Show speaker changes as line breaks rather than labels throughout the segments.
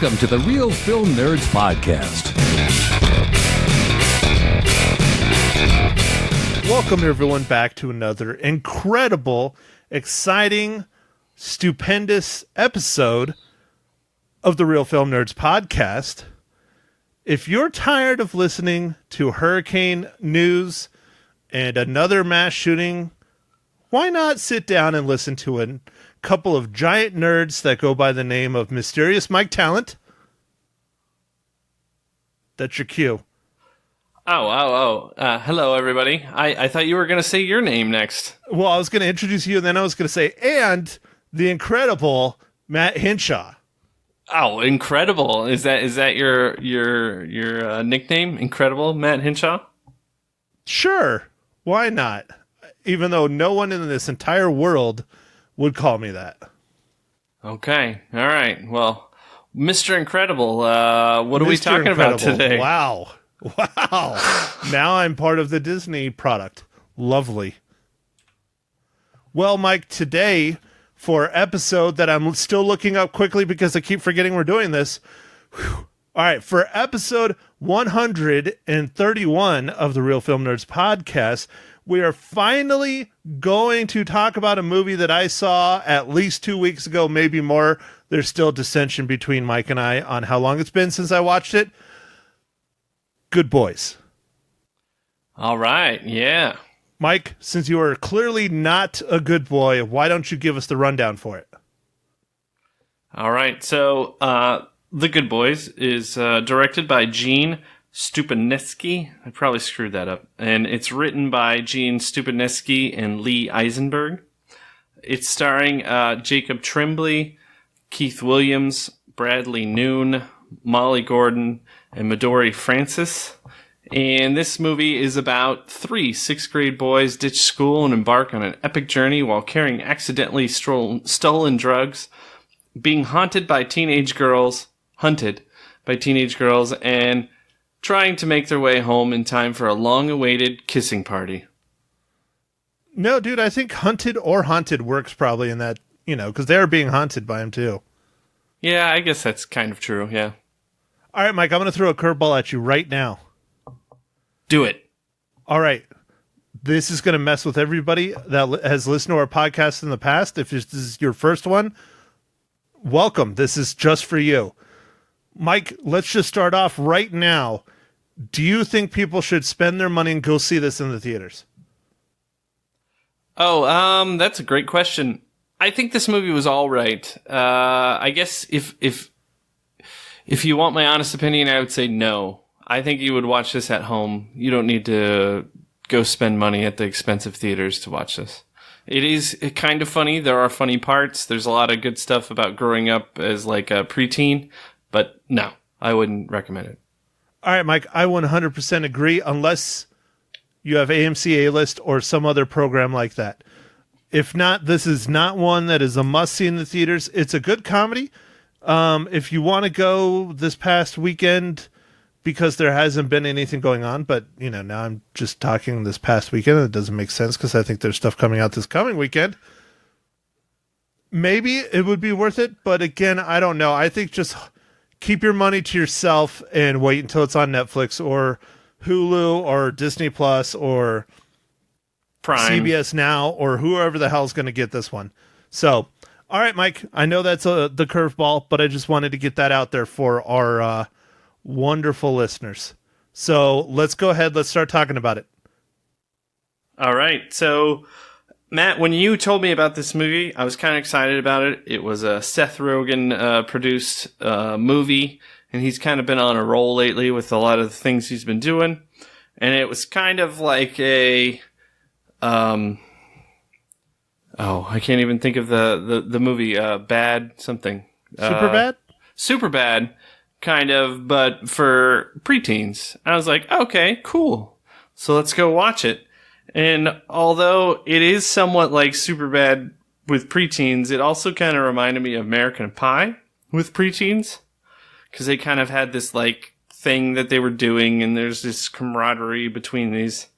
Welcome to the Real Film Nerds Podcast.
Welcome everyone back to another incredible, exciting, stupendous episode of the Real Film Nerds Podcast. If you're tired of listening to hurricane news and another mass shooting, why not sit down and listen to a couple of giant nerds that go by the name of Mysterious Mike Talent? That's your cue.
Hello, everybody. I thought you were going to say your name next.
Well, I was going to introduce you, and then I was going to say, and the incredible Matt Hinshaw.
Oh, incredible! Is that your nickname? Incredible, Matt Hinshaw?
Sure, why not? Even though no one in this entire world would call me that.
Okay, all right. Well, Mr. Incredible, what are we talking about today?
Wow. Now I'm part of the Disney product. Lovely. Well, Mike, today, for episode that I'm still looking up quickly because I keep forgetting we're doing this. All right, for episode 131 of the Real Film Nerds Podcast, we are finally going to talk about a movie that I saw at least 2 weeks ago, maybe more. There's still dissension between Mike and I on how long it's been since I watched it. Good Boys.
All right, yeah.
Mike, since you are clearly not a good boy, why don't you give us the rundown for it?
All right, so The Good Boys is directed by Gene Stupinetsky. I probably screwed that up. And it's written by Gene Stupinetsky and Lee Eisenberg. It's starring Jacob Tremblay, Keith Williams, Bradley Noon, Molly Gordon, and Midori Francis. And this movie is about three sixth-grade boys ditch school and embark on an epic journey while carrying accidentally stolen drugs, being hunted by teenage girls, and trying to make their way home in time for a long-awaited kissing party.
No, dude, I think hunted or haunted works probably in that, because they're being haunted by him too.
Yeah, I guess that's kind of true, yeah.
All right, Mike, I'm going to throw a curveball at you right now.
Do it.
All right. This is going to mess with everybody that has listened to our podcast in the past. If this is your first one, welcome. This is just for you. Mike, let's just start off right now. Do you think people should spend their money and go see this in the theaters?
Oh, that's a great question. I think this movie was all right. I guess if you want my honest opinion, I would say no. I think you would watch this at home. You don't need to go spend money at the expensive theaters to watch this. It is kind of funny. There are funny parts. There's a lot of good stuff about growing up as like a preteen. But no, I wouldn't recommend it.
All right, Mike, I 100% agree unless you have AMC A-List or some other program like that. If not, this is not one that is a must-see in the theaters. It's a good comedy. If you want to go this past weekend, because there hasn't been anything going on, but, now I'm just talking this past weekend. It doesn't make sense because I think there's stuff coming out this coming weekend. Maybe it would be worth it, but again, I don't know. I think just keep your money to yourself and wait until it's on Netflix or Hulu or Disney Plus or
Prime,
CBS Now, or whoever the hell's going to get this one. So, all right, Mike, I know that's the curveball, but I just wanted to get that out there for our wonderful listeners. So let's go ahead. Let's start talking about it.
All right. So, Matt, when you told me about this movie, I was kind of excited about it. It was a Seth Rogen produced movie, and he's kind of been on a roll lately with a lot of the things he's been doing. And it was kind of like a I can't even think of the movie Bad something.
Superbad?
Superbad, kind of, but for preteens. I was like, okay, cool. So let's go watch it. And although it is somewhat like Superbad with preteens, it also kind of reminded me of American Pie with preteens, because they kind of had this like thing that they were doing, and there's this camaraderie between these.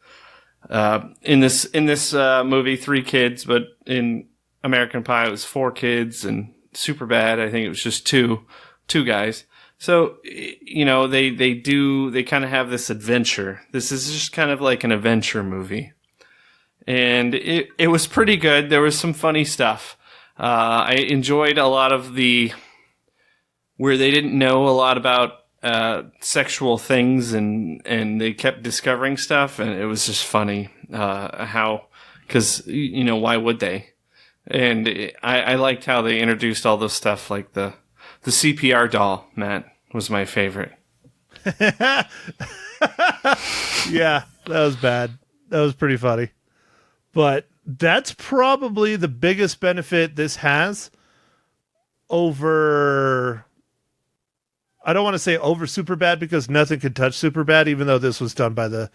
In this movie, 3 kids, but in American Pie it was 4 kids, and Superbad I think it was just two guys. So, they kind of have this adventure. This is just kind of like an adventure movie. And it was pretty good. There was some funny stuff. I enjoyed a lot of where they didn't know a lot about sexual things and they kept discovering stuff, and it was just funny because why would they? And I liked how they introduced all this stuff, like the CPR doll. Matt was my favorite.
Yeah, that was bad. That was pretty funny, but that's probably the biggest benefit this has over. I don't want to say over Superbad because nothing could touch Superbad, even though this was done by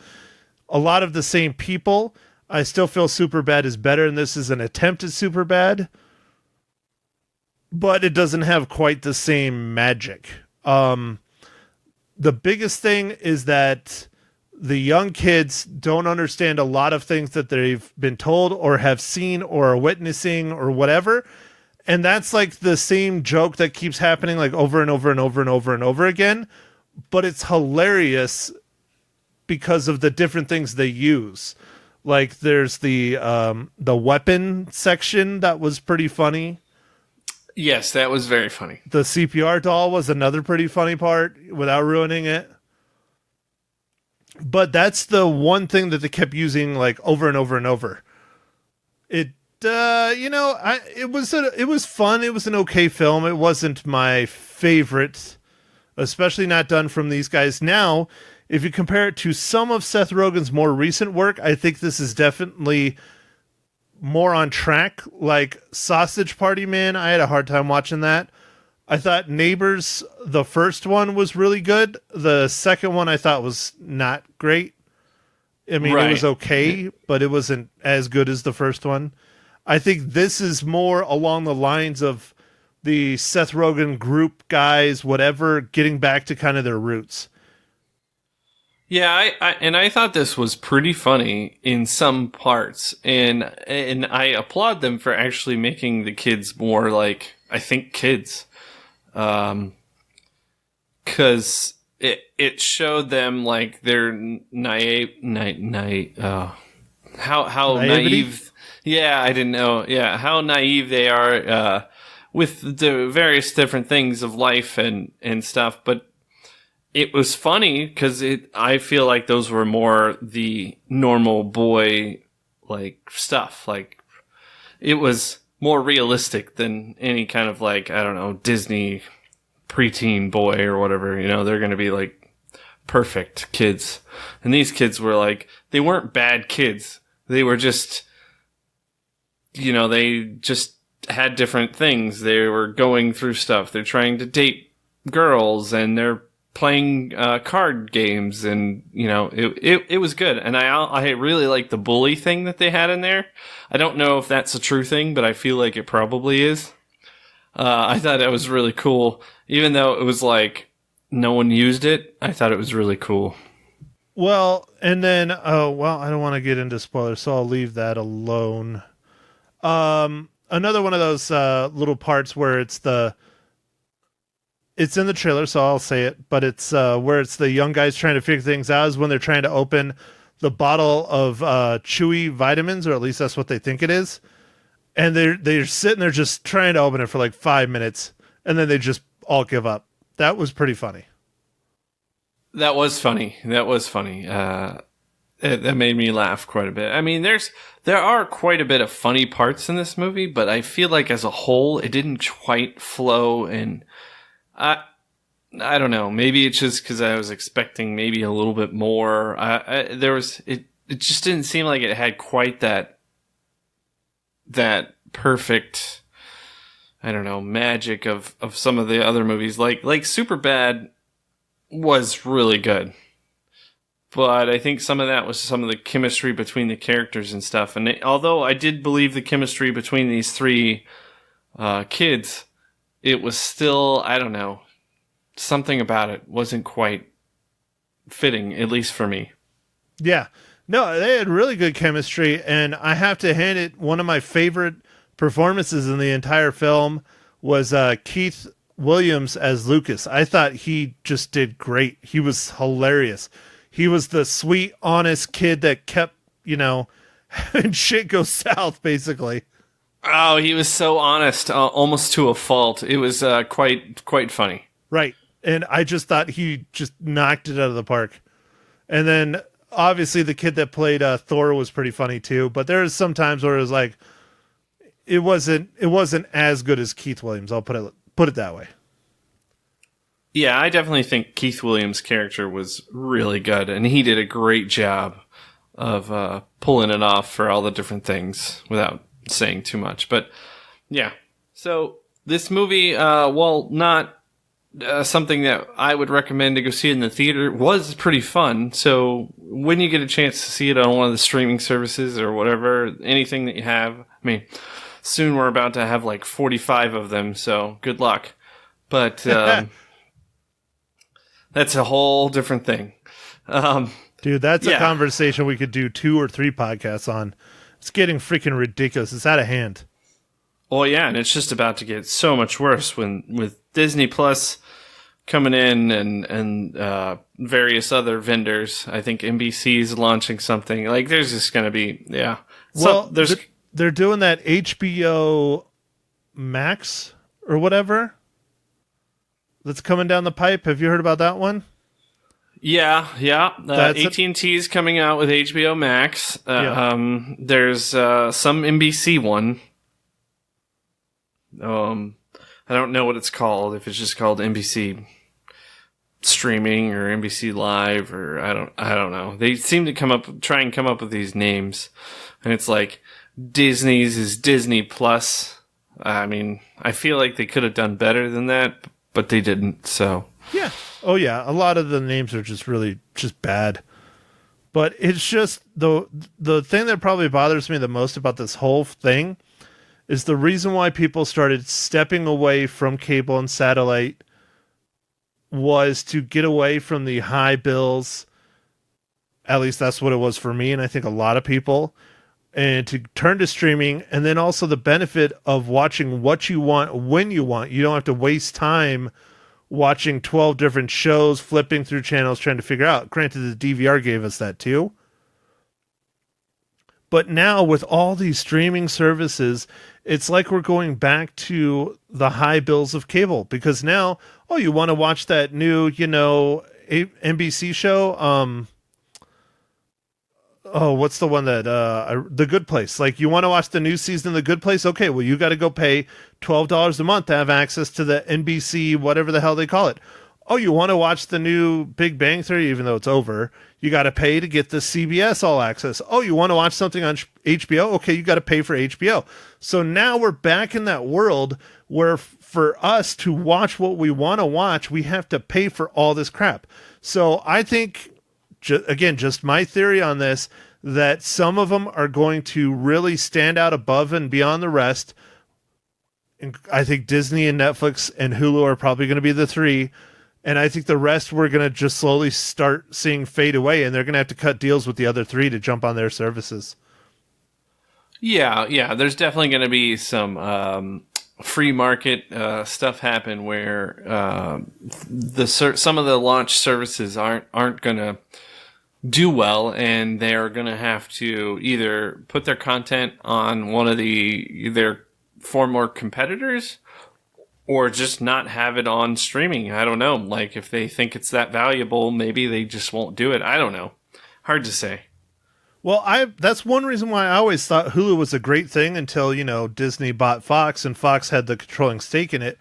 a lot of the same people. I still feel Superbad is better, and this is an attempt at Superbad, but it doesn't have quite the same magic. The biggest thing is that the young kids don't understand a lot of things that they've been told or have seen or are witnessing or whatever. And that's like the same joke that keeps happening like over and over and over and over and over again. But it's hilarious because of the different things they use. Like there's the weapon section that was pretty funny.
Yes, that was very funny.
The CPR doll was another pretty funny part without ruining it. But that's the one thing that they kept using like over and over and over. It it was fun. It was an okay film. It wasn't my favorite, especially not done from these guys. Now, if you compare it to some of Seth Rogen's more recent work, I think this is definitely more on track. Like Sausage Party Man, I had a hard time watching that. I thought Neighbors, the first one, was really good. The second one I thought was not great. I mean, It was okay, but it wasn't as good as the first one. I think this is more along the lines of the Seth Rogen group guys, whatever, getting back to kind of their roots.
Yeah, I thought this was pretty funny in some parts, and I applaud them for actually making the kids more like, I think, kids, because it showed them like their how naive. Yeah, I didn't know. Yeah, how naive they are with the various different things of life and stuff. But it was funny because I feel like those were more the normal boy like stuff. Like it was more realistic than any kind of like, I don't know, Disney preteen boy or whatever. They're going to be like perfect kids, and these kids were like, they weren't bad kids. They were just. They just had different things. They were going through stuff. They're trying to date girls, and they're playing card games, and it was good. And I really like the bully thing that they had in there. I don't know if that's a true thing, but I feel like it probably is. I thought it was really cool, even though it was like no one used it. I thought it was really cool.
Well, and then I don't want to get into spoilers, so I'll leave that alone. Another one of those little parts where it's in the trailer, so I'll say it, but it's where it's the young guys trying to figure things out is when they're trying to open the bottle of Chewy vitamins, or at least that's what they think it is. And they're sitting there just trying to open it for like 5 minutes, and then they just all give up. That was pretty funny.
That was funny. That made me laugh quite a bit. I mean, there are quite a bit of funny parts in this movie, but I feel like as a whole, it didn't quite flow. And I don't know. Maybe it's just because I was expecting maybe a little bit more. It just didn't seem like it had quite that perfect, I don't know, magic of some of the other movies. Like Superbad was really good. But I think some of that was some of the chemistry between the characters and stuff. And although I did believe the chemistry between these three kids, it was still, I don't know, something about it wasn't quite fitting, at least for me.
Yeah. No, they had really good chemistry, and I have to hand it, one of my favorite performances in the entire film was Keith Williams as Lucas. I thought he just did great. He was hilarious. He was the sweet, honest kid that kept, having shit go south, basically.
Oh, he was so honest, almost to a fault. It was quite funny.
Right. And I just thought he just knocked it out of the park. And then, obviously, the kid that played Thor was pretty funny, too. But there was some times where it was like, it wasn't as good as Keith Williams. I'll put it that way.
Yeah, I definitely think Keith Williams' character was really good, and he did a great job of pulling it off for all the different things without saying too much. But yeah, so this movie, while not something that I would recommend to go see in the theater, was pretty fun. So when you get a chance to see it on one of the streaming services or whatever, anything that you have, I mean, soon we're about to have like 45 of them, so good luck. But that's a whole different thing.
Dude, that's a conversation we could do 2 or 3 podcasts on. It's getting freaking ridiculous. It's out of hand.
Well, yeah, and it's just about to get so much worse with Disney Plus coming in and various other vendors. I think NBC is launching something. Like, there's just going to be, yeah.
Well, they're doing that HBO Max or whatever that's coming down the pipe. Have you heard about that one?
Yeah. AT&T is coming out with HBO Max. There's some NBC one. I don't know what it's called. If it's just called NBC Streaming or NBC Live, or I don't know. They seem to try and come up with these names, and it's like Disney's is Disney Plus. I mean, I feel like they could have done better than that, but they didn't. So
yeah. Oh yeah, a lot of the names are just really just bad. But it's just the thing that probably bothers me the most about this whole thing is the reason why people started stepping away from cable and satellite was to get away from the high bills. At least that's what it was for me, and I think a lot of people, and to turn to streaming, and then also the benefit of watching what you want when you want. You don't have to waste time watching 12 different shows, flipping through channels, trying to figure out. Granted, the DVR gave us that too. But now with all these streaming services, it's like we're going back to the high bills of cable, because now, you want to watch that new, NBC show? What's the one that, The Good Place? Like, you want to watch the new season of The Good Place? Okay, well, you got to go pay $12 a month to have access to the NBC, whatever the hell they call it. Oh, you want to watch the new Big Bang Theory, even though it's over? You got to pay to get the CBS All Access. Oh, you want to watch something on HBO? Okay, you got to pay for HBO. So now we're back in that world where for us to watch what we want to watch, we have to pay for all this crap. So I think, again, just my theory on this, that some of them are going to really stand out above and beyond the rest. And I think Disney and Netflix and Hulu are probably going to be the 3. And I think the rest we're going to just slowly start seeing fade away, and they're going to have to cut deals with the other 3 to jump on their services.
Yeah. There's definitely going to be some free market stuff happen where some of the launch services aren't going to do well, and they're going to have to either put their content on one of their former competitors, or just not have it on streaming. I don't know. Like, if they think it's that valuable, maybe they just won't do it. I don't know. Hard to say.
Well, that's one reason why I always thought Hulu was a great thing until, Disney bought Fox and Fox had the controlling stake in it.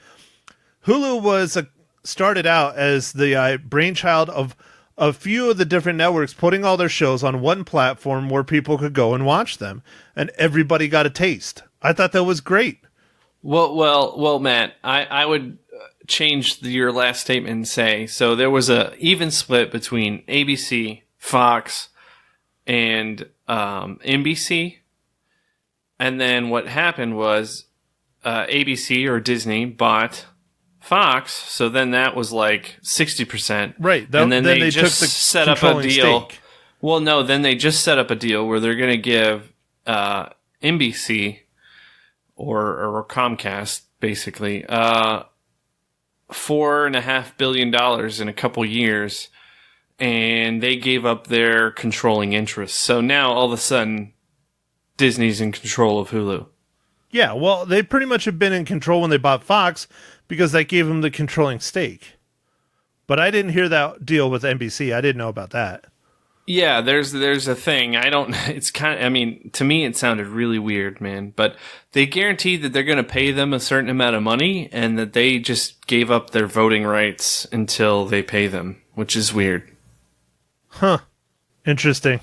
Hulu started out as the brainchild of a few of the different networks putting all their shows on one platform where people could go and watch them, and everybody got a taste. I thought that was great.
Well, Matt, I would change your last statement and say, so there was a even split between ABC, Fox, and NBC, and then what happened was ABC or Disney bought Fox, so then that was like 60%.
Right,
and then they just
took the
set up a deal.
Stake.
Well, no, then they just set up a deal where they're going to give NBC or Comcast, basically, $4.5 billion in a couple years, and they gave up their controlling interests. So now all of a sudden, Disney's in control of Hulu.
Yeah, well, they pretty much have been in control when they bought Fox because that gave them the controlling stake. But I didn't hear that deal with NBC. I didn't know about that.
Yeah, there's a thing. It's kind of, I mean, to me it sounded really weird, man. But they guaranteed that they're going to pay them a certain amount of money and that they just gave up their voting rights until they pay them, which is weird.
Huh. Interesting.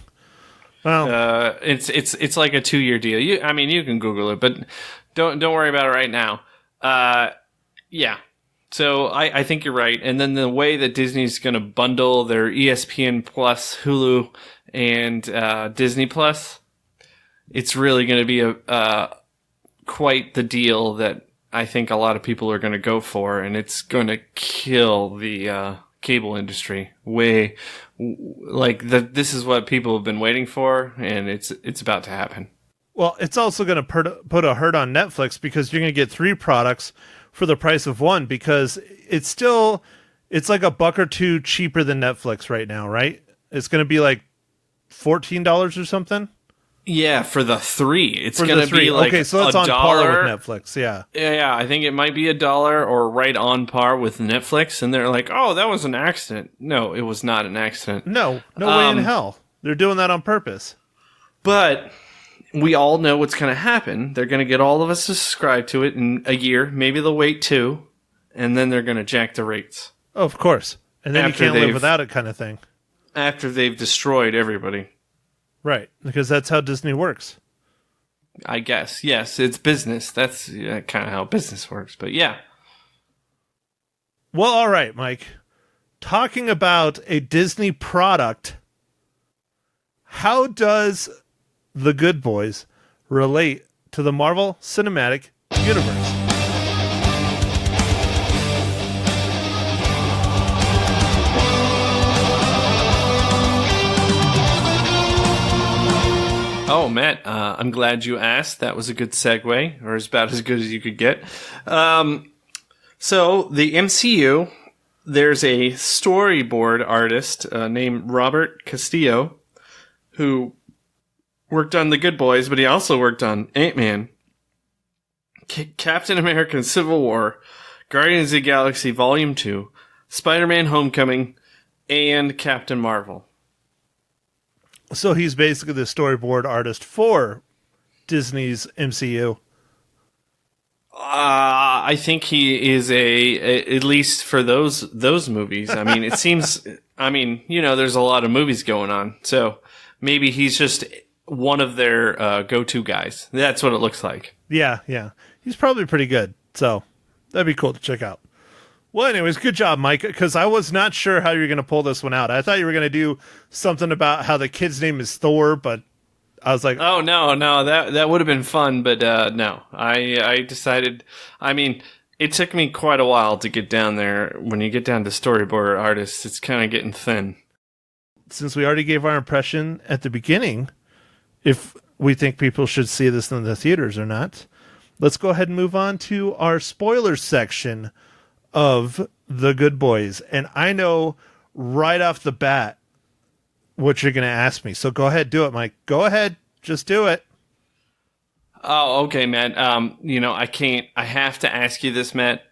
Well,
it's like a 2-year deal. You can Google it, but don't worry about it right now. Yeah. So I think you're right. And then the way that Disney's going to bundle their ESPN Plus, Hulu, and Disney Plus, it's really going to be quite the deal that I think a lot of people are going to go for, and it's going to kill the cable industry. This is what people have been waiting for, and it's about to happen.
Well, it's also going to put a hurt on Netflix because you're going to get 3 products for the price of 1, because it's like $1 or $2 cheaper than Netflix right now, right? It's going to be like $14 or something.
Yeah, for the 3, it's going to be like
okay, so it's on par with Netflix. Yeah.
Yeah, I think it might be $1 or right on par with Netflix, and they're like, "Oh, that was an accident." No, it was not an accident.
No way in hell. They're doing that on purpose.
But we all know what's going to happen. They're going to get all of us to subscribe to it in a year. Maybe they'll wait 2, and then they're going to jack the rates.
Oh, of course. And then
After
you can't live without it kind of thing.
After they've destroyed everybody.
Right, because that's how Disney works.
I guess. Yes, it's business. That's kind of how business works. But yeah.
Well, all right, Mike. Talking about a Disney product, how does The Good Boys relate to the Marvel Cinematic Universe?
Oh, Matt, I'm glad you asked. That was a good segue, or about as good as you could get. So, the MCU, there's a storyboard artist named Robert Castillo who worked on The Good Boys, but he also worked on Ant-Man, Captain America Civil War, Guardians of the Galaxy Volume 2, Spider-Man Homecoming, and Captain Marvel.
So he's basically the storyboard artist for Disney's MCU.
I think he is at least for those movies. I mean, it seems, there's a lot of movies going on. So maybe he's just one of their go-to guys. That's what it looks like.
Yeah. He's probably pretty good. So that'd be cool to check out. Well, anyways, good job, Mike, because I was not sure how you were going to pull this one out. I thought you were going to do something about how the kid's name is Thor, but I was like...
Oh, no, that would have been fun, but no. I decided... I mean, it took me quite a while to get down there. When you get down to storyboard artists, it's kind of getting thin.
Since we already gave our impression at the beginning, if we think people should see this in the theaters or not, let's go ahead and move on to our spoiler section of The Good Boys. And I know right off the bat what you're going to ask me. So go ahead, do it, Mike. Go ahead. Just do it.
Oh, okay, Matt. I have to ask you this, Matt.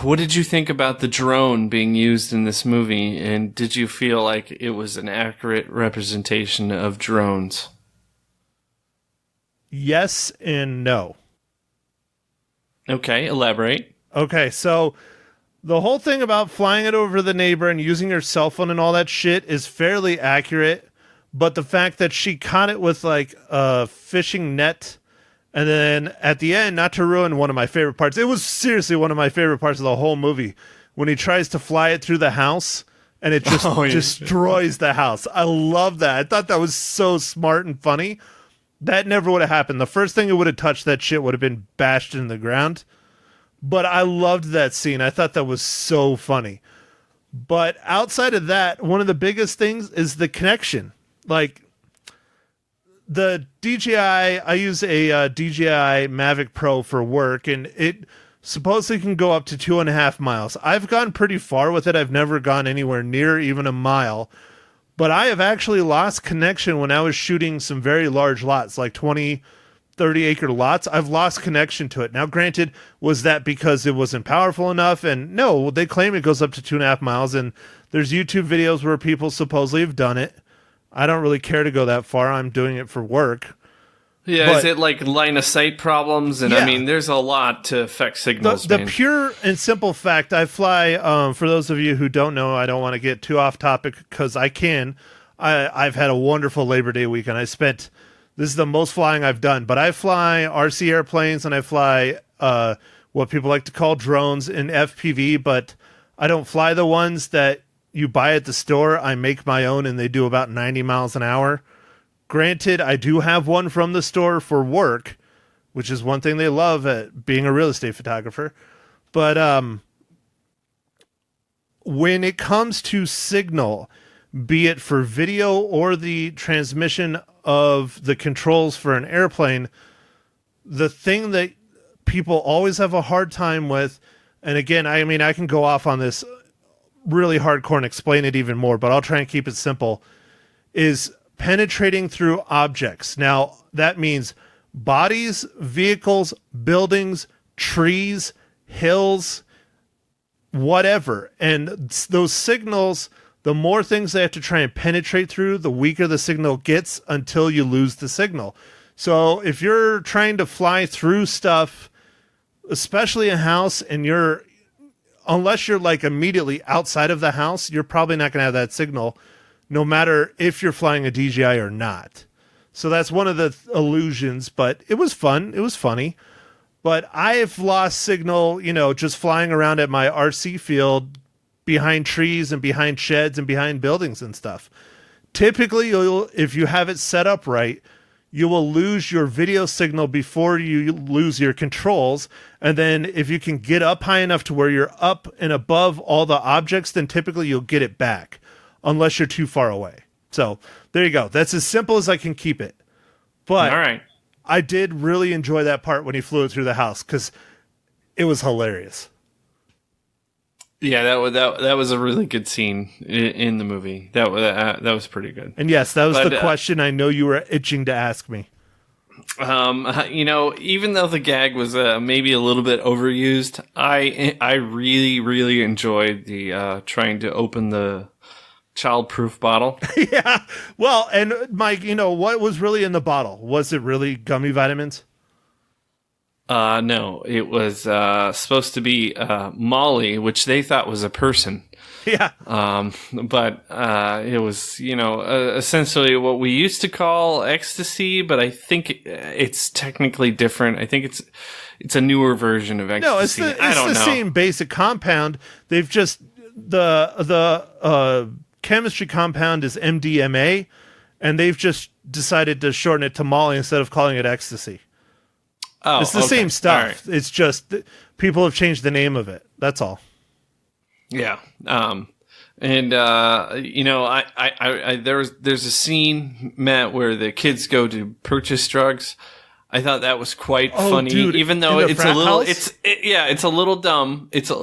What did you think about the drone being used in this movie? And did you feel like it was an accurate representation of drones?
Yes and no.
Okay, elaborate.
Okay, so the whole thing about flying it over the neighbor and using her cell phone and all that shit is fairly accurate, but the fact that she caught it with like a fishing net, and then at the end, not to ruin one of my favorite parts, it was seriously one of my favorite parts of the whole movie, when he tries to fly it through the house and it just destroys the house. I love that. I thought that was so smart and funny. That never would have happened. The first thing it would have touched that shit would have been bashed in the ground. But I loved that scene. I thought that was so funny. But outside of that, one of the biggest things is the connection. Like, the DJI, I use a DJI Mavic Pro for work, and it supposedly can go up to 2.5 miles. I've gone pretty far with it. I've never gone anywhere near even a mile. But I have actually lost connection when I was shooting some very large lots, like 20, 30 acre lots. I've lost connection to it. Now, granted, was that because it wasn't powerful enough? And no, they claim it goes up to 2.5 miles. And there's YouTube videos where people supposedly have done it. I don't really care to go that far. I'm doing it for work.
Yeah,
But,
is it like line of sight problems? And
Yeah.
I mean, there's a lot to affect signals.
The
man.
pure and simple fact, I fly, for those of you who don't know, I don't want to get too off topic because I can. I've had a wonderful Labor Day weekend. This is the most flying I've done, but I fly RC airplanes and I fly what people like to call drones in FPV, but I don't fly the ones that you buy at the store. I make my own and they do about 90 miles an hour. Granted, I do have one from the store for work, which is one thing they love at being a real estate photographer. But when it comes to signal, be it for video or the transmission of the controls for an airplane, the thing that people always have a hard time with, and again, I mean, I can go off on this really hardcore and explain it even more, but I'll try and keep it simple, is penetrating through objects. Now, that means bodies, vehicles, buildings, trees, hills, whatever. And those signals, the more things they have to try and penetrate through, the weaker the signal gets until you lose the signal. So if you're trying to fly through stuff, especially a house, and unless you're like immediately outside of the house, you're probably not going to have that signal, no matter if you're flying a DJI or not. So that's one of the illusions, but it was fun. It was funny. But I've lost signal, just flying around at my RC field behind trees and behind sheds and behind buildings and stuff. Typically, if you have it set up right, you will lose your video signal before you lose your controls. And then if you can get up high enough to where you're up and above all the objects, then typically you'll get it back, unless you're too far away. So there you go. That's as simple as I can keep it. But
All right.
I did really enjoy that part when he flew it through the house because it was hilarious.
Yeah, that was a really good scene in the movie. That was pretty good.
And yes, that was the question I know you were itching to ask me.
Even though the gag was maybe a little bit overused, I really, really enjoyed the trying to open the child-proof bottle.
Yeah. Well, and Mike, what was really in the bottle? Was it really gummy vitamins?
No, it was supposed to be Molly, which they thought was a person.
Yeah.
But it was, essentially what we used to call ecstasy, but I think it's technically different. I think it's a newer version of ecstasy.
No, it's the same basic compound. They've just the chemistry compound is MDMA, and they've just decided to shorten it to Molly instead of calling it ecstasy.
Oh,
it's the same stuff.
Right.
It's just people have changed the name of it. That's all.
Yeah. There's a scene, Matt, where the kids go to purchase drugs. I thought that was quite funny,
dude,
even though it's a little,
house?
it's a little dumb. It's a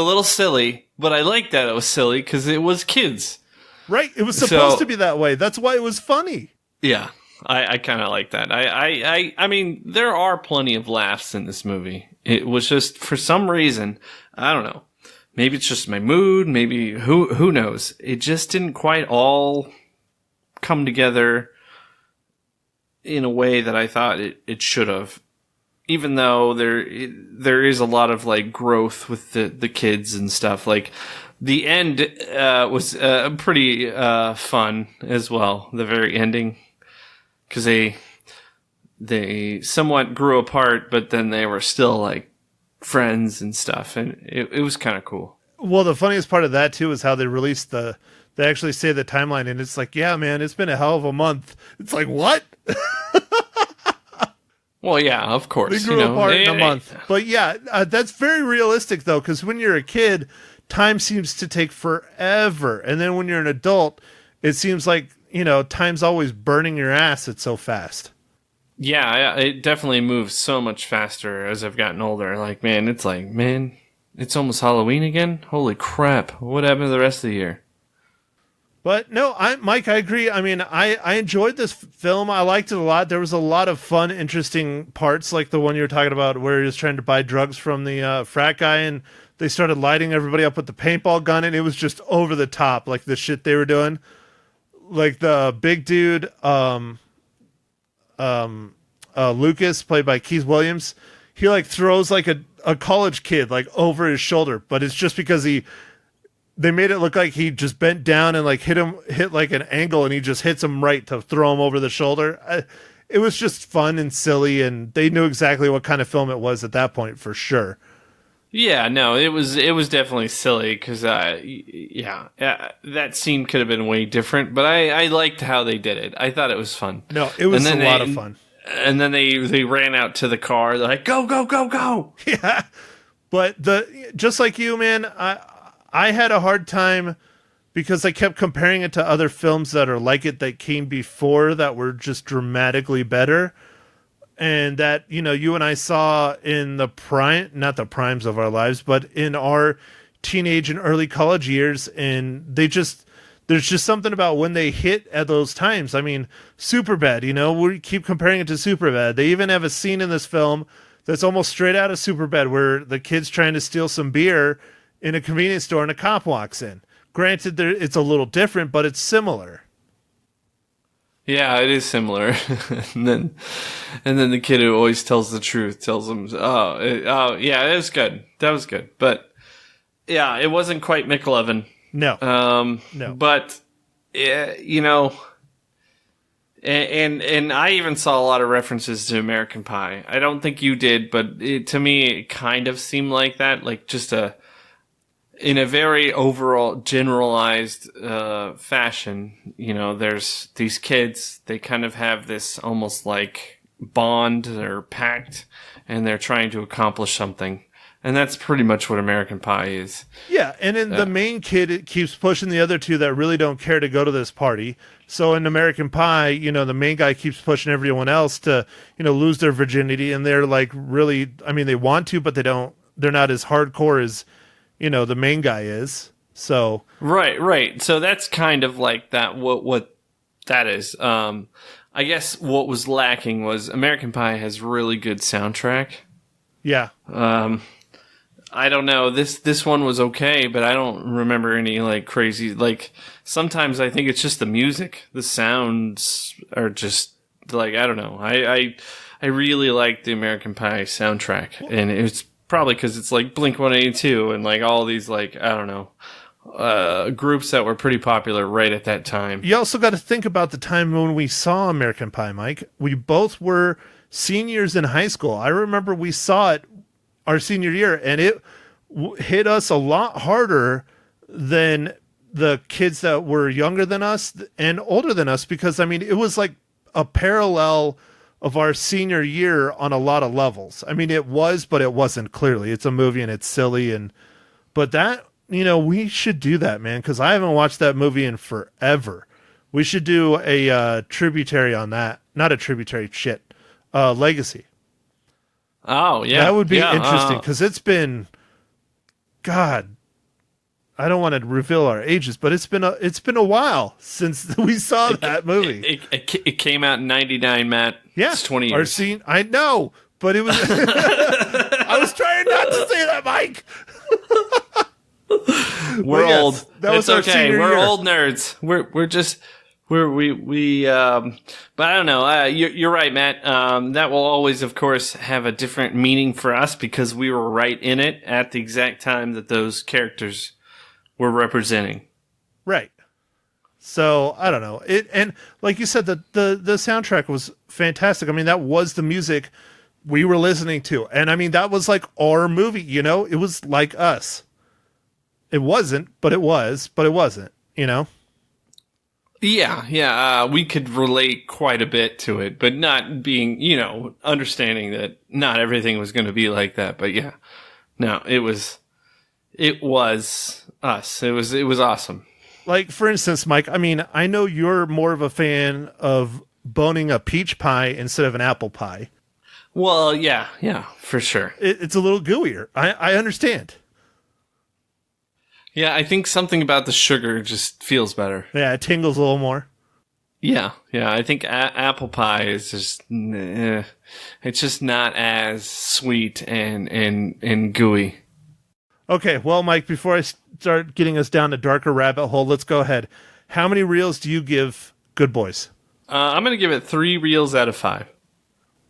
little silly, but I like that it was silly because it was kids.
Right. It was supposed to be that way. That's why it was funny.
Yeah. I kind of like that. I mean, there are plenty of laughs in this movie. It was just, for some reason, I don't know. Maybe it's just my mood. Maybe who knows? It just didn't quite all come together in a way that I thought it should have. Even though there is a lot of like growth with the kids and stuff. Like the end was pretty fun as well. The very ending. Because they somewhat grew apart, but then they were still like friends and stuff, and it was kind of cool.
Well, the funniest part of that too is how they released they actually say the timeline, and it's like, yeah, man, it's been a hell of a month. It's like, what?
Well, yeah, of course.
They grew apart in a month. But yeah, that's very realistic though, because when you're a kid, time seems to take forever, and then when you're an adult, it seems like time's always burning your ass. It's so fast.
Yeah, it definitely moves so much faster as I've gotten older. Man, it's almost Halloween again? Holy crap. What happened to the rest of the year?
But no, Mike, I agree. I mean, I enjoyed this film. I liked it a lot. There was a lot of fun, interesting parts, like the one you were talking about where he was trying to buy drugs from the frat guy, and they started lighting everybody up with the paintball gun, and it was just over the top, like the shit they were doing. Like the big dude, Lucas, played by Keith Williams, he like throws like a college kid like over his shoulder, but it's just because they made it look like he just bent down and like hit like an angle, and he just hits him right to throw him over the shoulder. It was just fun and silly, and they knew exactly what kind of film it was at that point for sure.
Yeah, no, it was definitely silly because, that scene could have been way different, but I liked how they did it. I thought it was fun.
No, it was a lot of fun.
And then they ran out to the car. They're like, go, go, go, go.
Yeah, but just like you, man, I had a hard time because I kept comparing it to other films that are like it that came before that were just dramatically better. And that, you and I saw in not the primes of our lives, but in our teenage and early college years. And there's just something about when they hit at those times. I mean, Superbad, we keep comparing it to Superbad. They even have a scene in this film that's almost straight out of Superbad where the kid's trying to steal some beer in a convenience store and a cop walks in. Granted, it's a little different, but it's similar.
Yeah, it is similar. and then the kid who always tells the truth tells him, yeah, it was good. That was good. But yeah, it wasn't quite McLovin.
No.
No. But and I even saw a lot of references to American Pie. I don't think you did, but to me it kind of seemed like that, like just in a very overall generalized fashion. There's these kids, they kind of have this almost like bond or pact, and they're trying to accomplish something. And that's pretty much what American Pie is. Yeah, and then the main kid, it keeps pushing the other two that really don't care to go to this party. So in American Pie, the main guy keeps pushing everyone else to, lose their virginity, and they're like really, I mean, they want to, but they're not as hardcore as the main guy is. So right. So that's kind of like that. What that is. I guess what was lacking was American Pie has really good soundtrack. Yeah. I don't know. This one was okay, but I don't remember any like crazy. Like sometimes I think it's just the music. The sounds are just like, I don't know. I really like the American Pie soundtrack, and it's probably because it's like Blink-182 and like all these like, I don't know, groups that were pretty popular right at that time. You also got to think about the time when we saw American Pie, Mike. We both were seniors in high school. I remember we saw it our senior year, and it hit us a lot harder than the kids that were younger than us and older than us, because, I mean, it was like a parallel of our senior year on a lot of levels. I mean, it was, but it wasn't, clearly. It's a movie and it's silly, but that, we should do that, man, because I haven't watched that movie in forever. We should do a tributary on that. Not a tributary, Legacy. Oh, yeah. That would be interesting, because it's been, God, I don't want to reveal our ages, but it's been a while since we saw that movie. It came out in 99, Matt. Yeah. It's 20 years. I know, but it was, I was trying not to say that, Mike. We're old. It's okay. We're old nerds. But I don't know. You're right, Matt. That will always, of course, have a different meaning for us because we were right in it at the exact time that those characters were representing. Right. So I don't know. And like you said, the soundtrack was fantastic. I mean, that was the music we were listening to, and I mean, that was like our movie. It was like us. It wasn't, but it was, but it wasn't. Yeah. We could relate quite a bit to it, but not being, understanding that not everything was going to be like that. But yeah, no, it was us. It was awesome. Like, for instance, Mike, I mean, I know you're more of a fan of
boning a peach pie instead of an apple pie.
Well, yeah, for sure.
It's a little gooier. I understand.
Yeah, I think something about the sugar just feels better.
Yeah, it tingles a little more.
Yeah. I think apple pie is just, it's just not as sweet and gooey.
Okay, well, Mike, before I start getting us down a darker rabbit hole, let's go ahead. How many reels do you give Good Boys?
I'm going to give it 3 reels out of 5.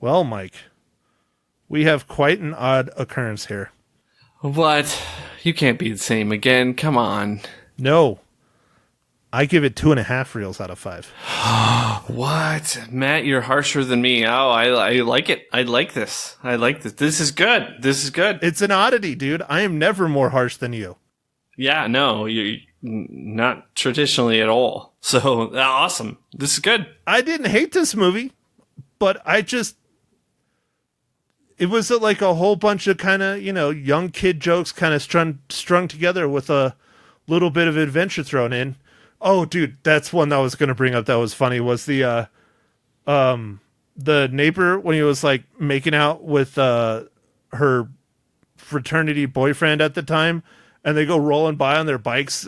Well, Mike, we have quite an odd occurrence here.
What? You can't be the same again. Come on.
No. I give it 2.5 reels out of 5.
What? Matt, you're harsher than me. Oh, I like it. I like this. This is good.
It's an oddity, dude. I am never more harsh than you.
Yeah, no, you're not traditionally at all. So, awesome. This is good.
I didn't hate this movie, but it was like a whole bunch of kind of, young kid jokes kind of strung together with a little bit of adventure thrown in. Oh, dude, that's one that I was going to bring up that was funny was the neighbor when he was like making out with her fraternity boyfriend at the time, and they go rolling by on their bikes.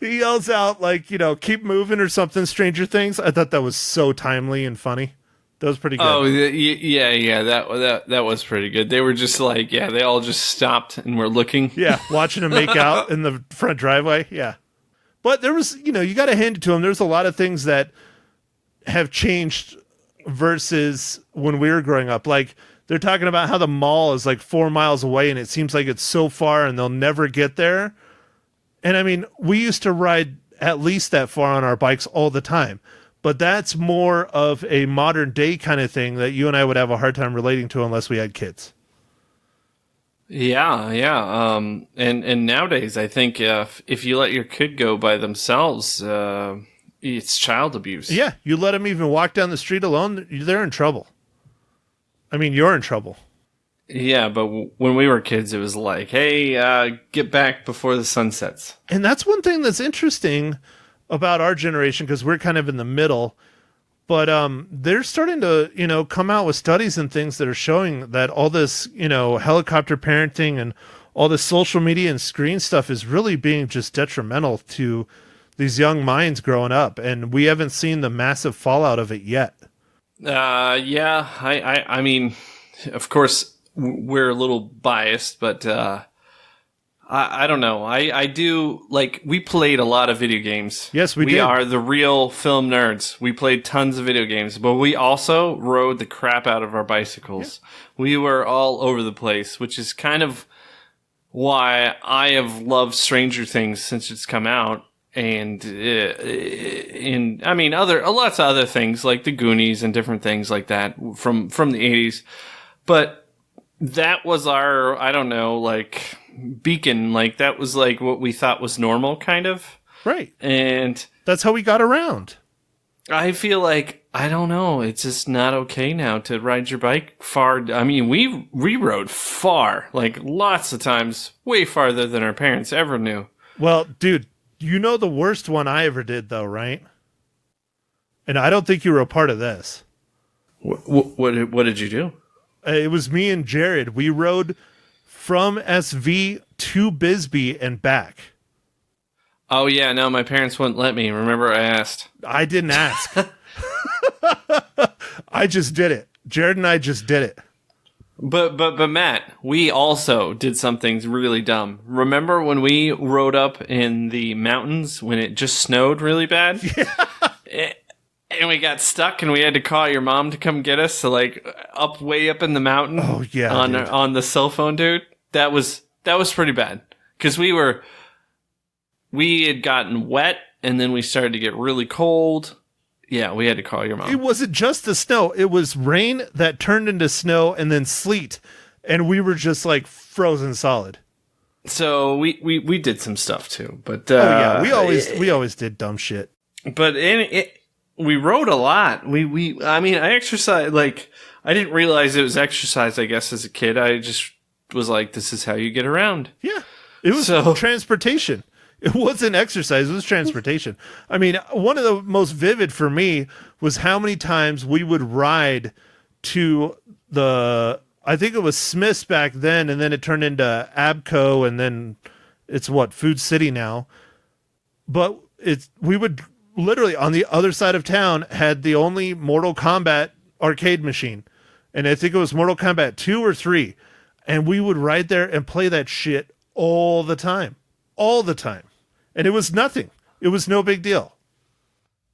He yells out like, keep moving or something, Stranger Things. I thought that was so timely and funny. That was pretty good.
Oh, yeah. That was pretty good. They were just like, they all just stopped and were looking.
Yeah, watching him make out in the front driveway. Yeah. But there was, you got to hand it to him. There's a lot of things that have changed versus when we were growing up. Like, they're talking about how the mall is like 4 miles away and it seems like it's so far and they'll never get there. And I mean, we used to ride at least that far on our bikes all the time. But that's more of a modern day kind of thing that you and I would have a hard time relating to unless we had kids.
Yeah. And nowadays, I think if you let your kid go by themselves, it's child abuse.
Yeah, you let them even walk down the street alone, they're in trouble. I mean, you're in trouble.
Yeah, but when we were kids, it was like, hey, get back before the sun sets.
And that's one thing that's interesting about our generation, because we're kind of in the middle. But they're starting to, come out with studies and things that are showing that all this, helicopter parenting and all this social media and screen stuff is really being just detrimental to these young minds growing up. And we haven't seen the massive fallout of it yet.
I mean, of course, we're a little biased, but I don't know. I do, like, we played a lot of video games.
Yes, we did.
We are the real film nerds. We played tons of video games, but we also rode the crap out of our bicycles. Yeah. We were all over the place, which is kind of why I have loved Stranger Things since it's come out. And I mean, lots of other things like the Goonies and different things like that from the 80s. But that was our, I don't know, like, beacon. Like, that was like what we thought was normal, kind of.
Right.
And
that's how we got around.
I feel like, I don't know, it's just not okay now to ride your bike far. I mean, we rode far, like lots of times, way farther than our parents ever knew.
Well, dude, you know the worst one I ever did, though, right? And I don't think you were a part of this.
What did you do?
It was me and Jared. We rode from SV to Bisbee and back.
Oh, yeah. No, my parents wouldn't let me. Remember, I asked.
I didn't ask. I just did it. Jared and I just did it.
But Matt, we also did something really dumb. Remember when we rode up in the mountains when it just snowed really bad? Yeah. And we got stuck and we had to call your mom to come get us. So like way up in the mountain.
Oh yeah.
On the cell phone, dude. That was pretty bad. Cause we had gotten wet and then we started to get really cold. Yeah, we had to call your mom.
It wasn't just the snow. It was rain that turned into snow and then sleet. And we were just like frozen solid.
So we did some stuff too. But
we always did dumb shit.
But we rode a lot. I mean, I exercised, like, I didn't realize it was exercise, I guess, as a kid. I just was like, this is how you get around.
Yeah. It was transportation. It wasn't exercise, it was transportation. I mean, one of the most vivid for me was how many times we would ride to I think it was Smith's back then, and then it turned into Abco, and then it's Food City now. But we would literally, on the other side of town, had the only Mortal Kombat arcade machine. And I think it was Mortal Kombat 2 or 3. And we would ride there and play that shit all the time. All the time. And it was nothing. It was no big deal.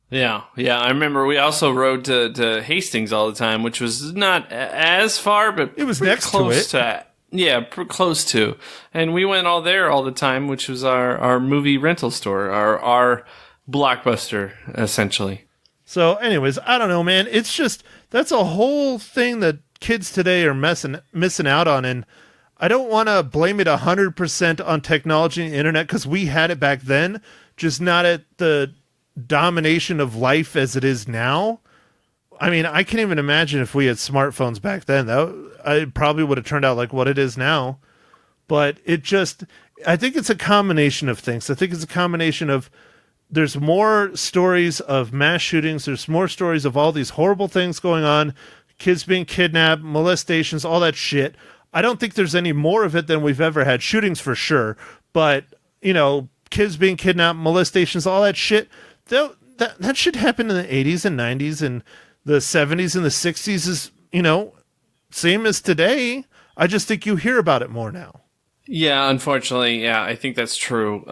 Yeah. I remember we also rode to Hastings all the time, which was not as far, but
it was next close
to it. Close to. And we went all there all the time, which was our movie rental store, our Blockbuster, essentially.
So anyways, I don't know, man. It's just, that's a whole thing that kids today are missing out on. And I don't want to blame it 100% on technology and the internet, because we had it back then, just not at the domination of life as it is now. I mean, I can't even imagine if we had smartphones back then. It probably would have turned out like what it is now. But I think it's a combination of things. I think it's a combination of, there's more stories of mass shootings. There's more stories of all these horrible things going on. Kids being kidnapped, molestations, all that shit. I don't think there's any more of it than we've ever had. Shootings for sure. But, kids being kidnapped, molestations, all that shit. That shit happened in the 80s and 90s, and the 70s and the 60s is, same as today. I just think you hear about it more now.
Yeah, unfortunately, I think that's true.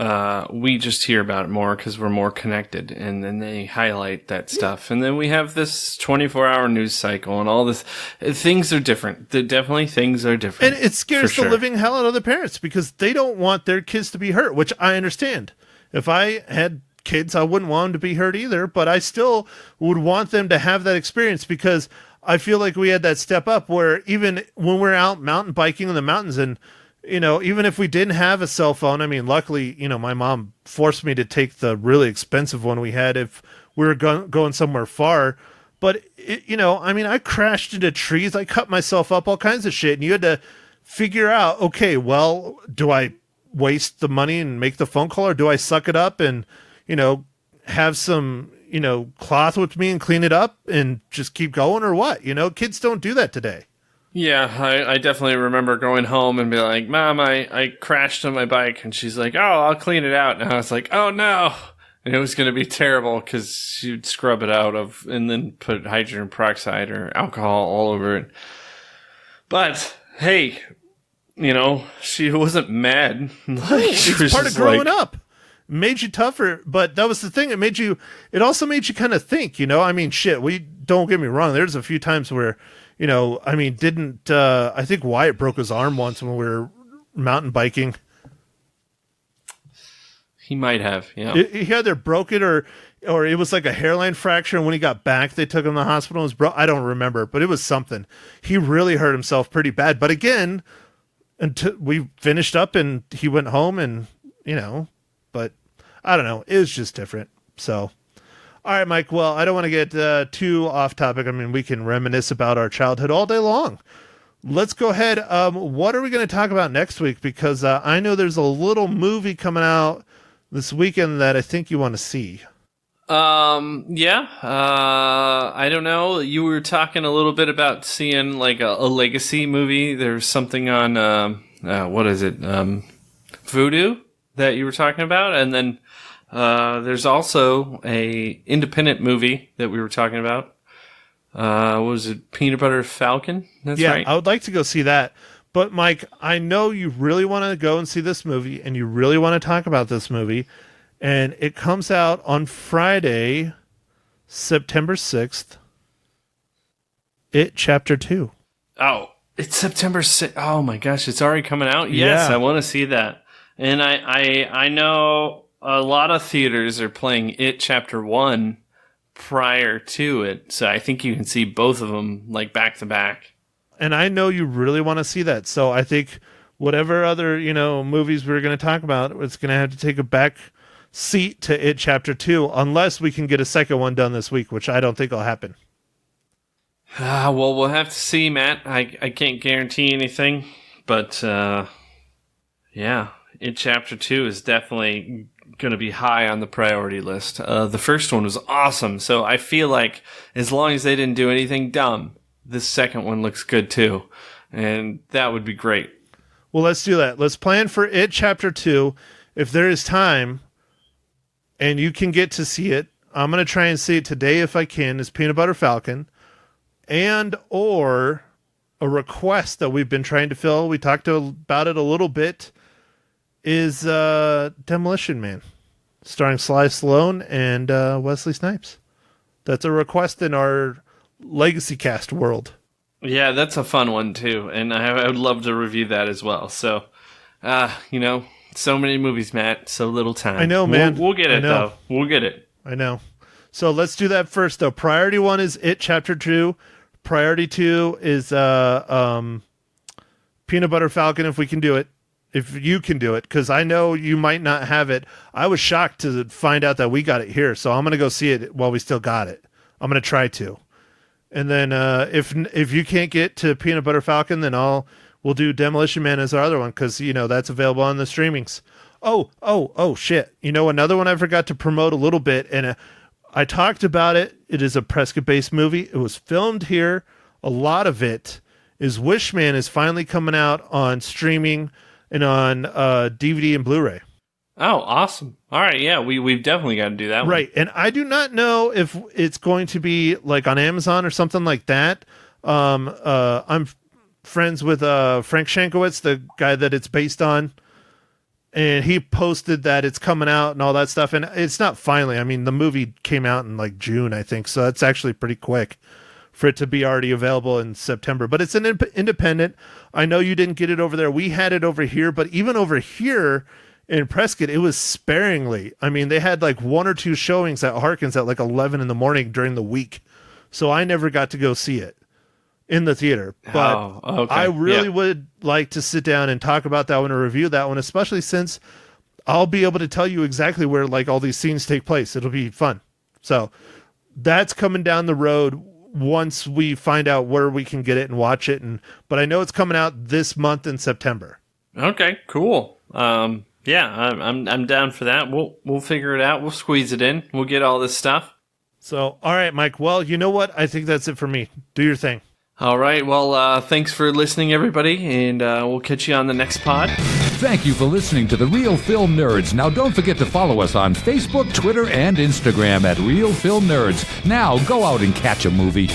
We just hear about it more because we're more connected, and then they highlight that stuff. And then we have this 24-hour news cycle and all this. Things are different. Things are different.
And it scares the living hell out of the parents, because they don't want their kids to be hurt, which I understand. If I had kids, I wouldn't want them to be hurt either, but I still would want them to have that experience, because I feel like we had that step up where even when we're out mountain biking in the mountains, and even if we didn't have a cell phone, I mean, luckily, my mom forced me to take the really expensive one we had if we were going somewhere far. But, I crashed into trees. I cut myself up, all kinds of shit. And you had to figure out, okay, well, do I waste the money and make the phone call, or do I suck it up and, have some, cloth with me and clean it up and just keep going, or what? Kids don't do that today.
Yeah, I definitely remember going home and be like, Mom, I crashed on my bike. And she's like, oh, I'll clean it out. And I was like, oh, no. And it was going to be terrible because she'd scrub it out and then put hydrogen peroxide or alcohol all over it. But, hey, she wasn't mad.
It's part of growing up. Made you tougher, but that was the thing. It also made you kind of think, shit, don't get me wrong. There's a few times where, I think Wyatt broke his arm once when we were mountain biking.
He might have, yeah.
He either broke it or it was like a hairline fracture, and when he got back, they took him to the hospital. It was I don't remember, but it was something. He really hurt himself pretty bad. But again, until we finished up and he went home, and, but I don't know. It was just different. So, all right, Mike. Well, I don't want to get too off topic. I mean, we can reminisce about our childhood all day long. Let's go ahead. What are we going to talk about next week? Because I know there's a little movie coming out this weekend that I think you want to see.
Yeah. I don't know. You were talking a little bit about seeing like a legacy movie. There's something on, what is it? Voodoo that you were talking about. And then, there's also a independent movie that we were talking about. What was it? Peanut Butter Falcon? That's right.
I would like to go see that. But Mike, I know you really want to go and see this movie, and you really want to talk about this movie. And it comes out on Friday, September 6th. It Chapter 2.
Oh, it's September 6th. Oh my gosh, it's already coming out? Yes, yeah. I want to see that. And I know a lot of theaters are playing It Chapter 1 prior to it. So I think you can see both of them like back to back.
And I know you really want to see that. So I think whatever other, movies we're going to talk about, it's going to have to take a back seat to It Chapter 2, unless we can get a second one done this week, which I don't think will happen.
Well, we'll have to see, Matt. I can't guarantee anything, but yeah, It Chapter 2 is definitely going to be high on the priority list. The first one was awesome, so I feel like as long as they didn't do anything dumb, this second one looks good too, and that would be great.
Well, let's do that. Let's plan for It Chapter 2. If there is time and you can get to see it, I'm going to try and see it today if I can, is Peanut Butter Falcon, and or a request that we've been trying to fill. We talked about it a little bit, is Demolition Man, starring Sly Stallone and Wesley Snipes. That's a request in our Legacy Cast world.
Yeah, that's a fun one too, and I would love to review that as well. So, so many movies, Matt, so little time.
I know, man.
We'll get it, though. We'll get it.
I know. So let's do that first, though. Priority 1 is It Chapter 2. Priority 2 is Peanut Butter Falcon, if we can do it. If you can do it, because I know you might not have it. I was shocked to find out that we got it here, so I'm going to go see it while we still got it. I'm going to try to. And then if you can't get to Peanut Butter Falcon, then we'll do Demolition Man as our other one, because, that's available on the streamings. Oh, shit. Another one I forgot to promote a little bit, and I talked about it. It is a Prescott-based movie. It was filmed here. A lot of it is Wishman is finally coming out on streaming and on DVD and Blu-ray.
Oh, awesome. All right, yeah, we've definitely got to do that one.
Right, and I do not know if it's going to be like on Amazon or something like that. I'm friends with Frank Shankowitz, the guy that it's based on, and he posted that it's coming out and all that stuff, and it's not finally. I mean, the movie came out in like June, I think, so that's actually pretty quick for it to be already available in September. But it's an independent. I know you didn't get it over there. We had it over here, but even over here in Prescott, it was sparingly. I mean, they had like 1 or 2 showings at Harkins at like 11 in the morning during the week. So I never got to go see it in the theater. But I really would like to sit down and talk about that one or review that one, especially since I'll be able to tell you exactly where like all these scenes take place. It'll be fun. So that's coming down the road once we find out where we can get it and watch it. But I know it's coming out this month in September.
Okay, cool. Yeah, I'm down for that. We'll figure it out. We'll squeeze it in. We'll get all this stuff.
So, all right, Mike. Well, you know what? I think that's it for me. Do your thing.
All right. Well, thanks for listening, everybody, and we'll catch you on the next pod.
Thank you for listening to The Real Film Nerds. Now, don't forget to follow us on Facebook, Twitter, and Instagram at Real Film Nerds. Now, go out and catch a movie.